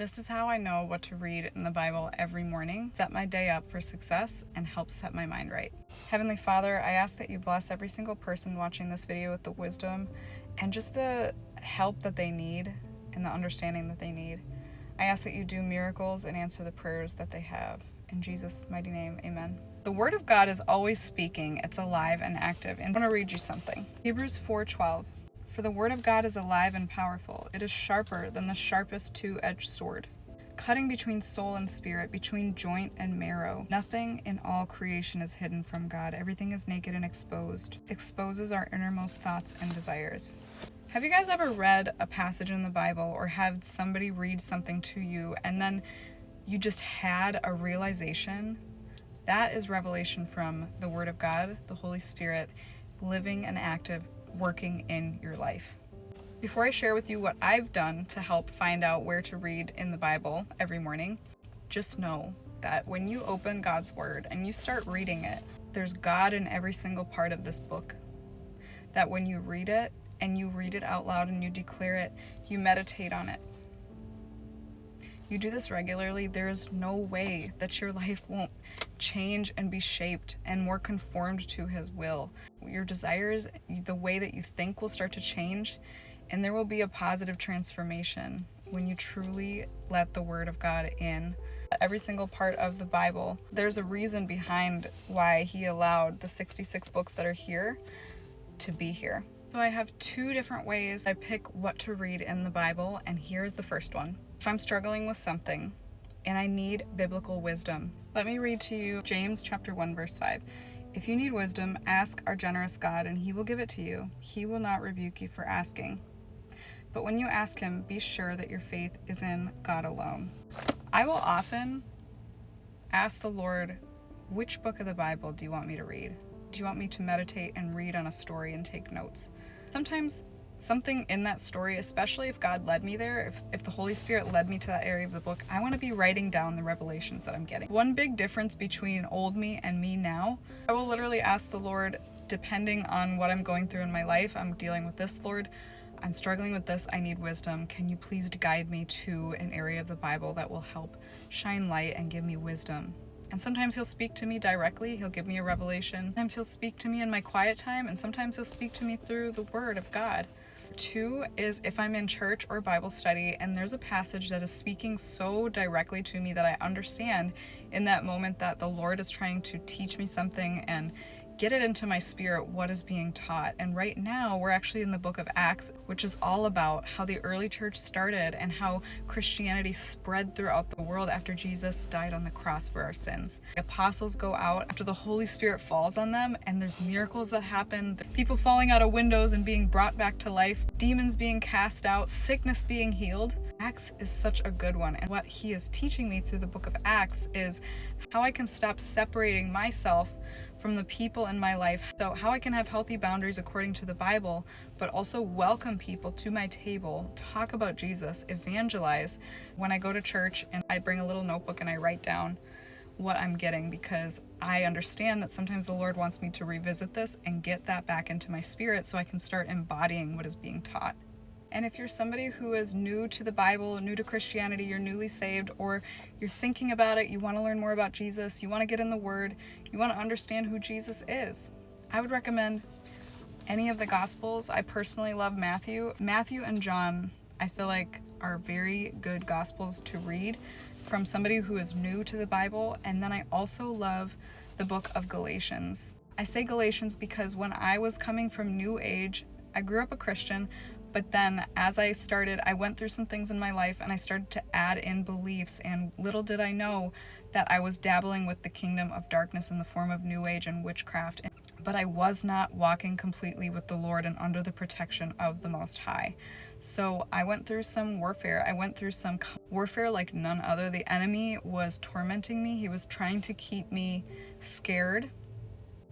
This is how I know what to read in the Bible every morning, set my day up for success, and help set my mind right. Heavenly Father, I ask that you bless every single person watching this video with the wisdom and just the help that they need and the understanding that they need. I ask that you do miracles and answer the prayers that they have. In Jesus' mighty name, amen. The Word of God is always speaking. It's alive and active. And I want to read you something. Hebrews 4:12. For the word of God is alive and powerful. It is sharper than the sharpest two-edged sword, cutting between soul and spirit, between joint and marrow. Nothing in all creation is hidden from God. Everything is naked and exposed. Exposes our innermost thoughts and desires. Have you guys ever read a passage in the Bible or had somebody read something to you and then you just had a realization? That is revelation from the Word of God, the Holy Spirit, living and active, working in your life. Before I share with you what I've done to help find out where to read in the Bible every morning, just know that when you open God's Word and you start reading it, there's God in every single part of this book. That when you read it and you read it out loud and you declare it, you meditate on it. You do this regularly, there is no way that your life won't change and be shaped and more conformed to His will. Your desires, the way that you think will start to change, and there will be a positive transformation when you truly let the Word of God in. Every single part of the Bible, there's a reason behind why He allowed the 66 books that are here to be here. So I have two different ways I pick what to read in the Bible, and here's the first one. If I'm struggling with something and I need biblical wisdom, let me read to you James chapter 1 verse 5. If you need wisdom, ask our generous God and He will give it to you. He will not rebuke you for asking. But when you ask Him, be sure that your faith is in God alone. I will often ask the Lord, which book of the Bible do you want me to read? Do you want me to meditate and read on a story and take notes? Sometimes something in that story, especially if God led me there, if the Holy Spirit led me to that area of the book, I want to be writing down the revelations that I'm getting. One big difference between old me and me now, I will literally ask the Lord, depending on what I'm going through in my life, I'm dealing with this, Lord, I'm struggling with this, I need wisdom. Can you please guide me to an area of the Bible that will help shine light and give me wisdom? And sometimes He'll speak to me directly, He'll give me a revelation. Sometimes He'll speak to me in my quiet time, and sometimes He'll speak to me through the Word of God. Two is if I'm in church or Bible study and there's a passage that is speaking so directly to me that I understand in that moment that the Lord is trying to teach me something and get it into my spirit what is being taught. And right now we're actually in the book of Acts, which is all about how the early church started and how Christianity spread throughout the world after Jesus died on the cross for our sins. The apostles go out after the Holy Spirit falls on them, and there's miracles that happen, people falling out of windows and being brought back to life, demons being cast out, sickness being healed. Acts is such a good one, and what He is teaching me through the book of Acts is how I can stop separating myself from the people in my life. So how I can have healthy boundaries according to the Bible, but also welcome people to my table, talk about Jesus, evangelize. When I go to church and I bring a little notebook and I write down what I'm getting, because I understand that sometimes the Lord wants me to revisit this and get that back into my spirit so I can start embodying what is being taught. And if you're somebody who is new to the Bible, new to Christianity, you're newly saved, or you're thinking about it, you want to learn more about Jesus, you want to get in the Word, you want to understand who Jesus is, I would recommend any of the Gospels. I personally love Matthew. Matthew and John, I feel like, are very good Gospels to read from somebody who is new to the Bible. And then I also love the book of Galatians. I say Galatians because when I was coming from New Age, I grew up a Christian, but then as I went through some things in my life and I started to add in beliefs, and little did I know that I was dabbling with the kingdom of darkness in the form of New Age and witchcraft. But I was not walking completely with the Lord and under the protection of the Most High. So I went through some warfare. I went through some warfare like none other. The enemy was tormenting me. He was trying to keep me scared.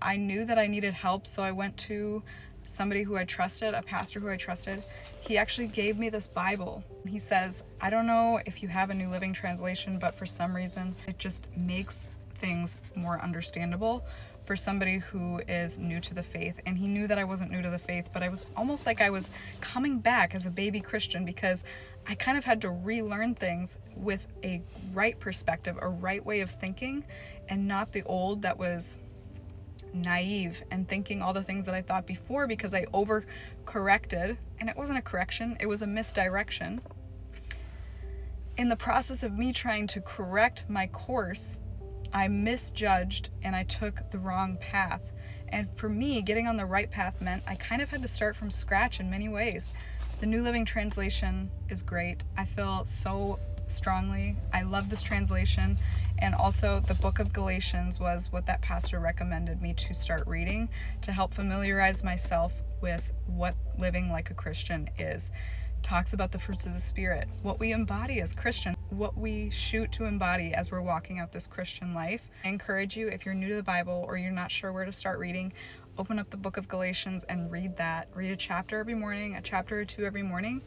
I knew that I needed help, so I went to somebody who I trusted, a pastor who I trusted. He actually gave me this Bible. He says, I don't know if you have a New Living Translation, but for some reason it just makes things more understandable for somebody who is new to the faith. And he knew that I wasn't new to the faith, but I was almost like I was coming back as a baby Christian, because I kind of had to relearn things with a right perspective, a right way of thinking, and not the old that was naive and thinking all the things that I thought before, because I overcorrected, and it wasn't a correction, it was a misdirection. In the process of me trying to correct my course, I misjudged and I took the wrong path. And for me, getting on the right path meant I kind of had to start from scratch in many ways. The New Living Translation is great. I feel so strongly. I love this translation. And also the book of Galatians was what that pastor recommended me to start reading to help familiarize myself with what living like a Christian is. Talks about the fruits of the Spirit, what we embody as Christians, what we shoot to embody as we're walking out this Christian life. I encourage you, if you're new to the Bible or you're not sure where to start reading, open up the book of Galatians and read that. Read a chapter every morning, a chapter or two every morning,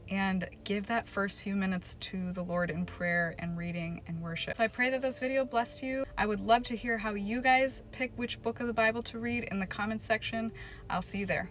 and give that first few minutes to the Lord in prayer and reading and worship. So I pray that this video blessed you. I would love to hear how you guys pick which book of the Bible to read in the comments section. I'll see you there.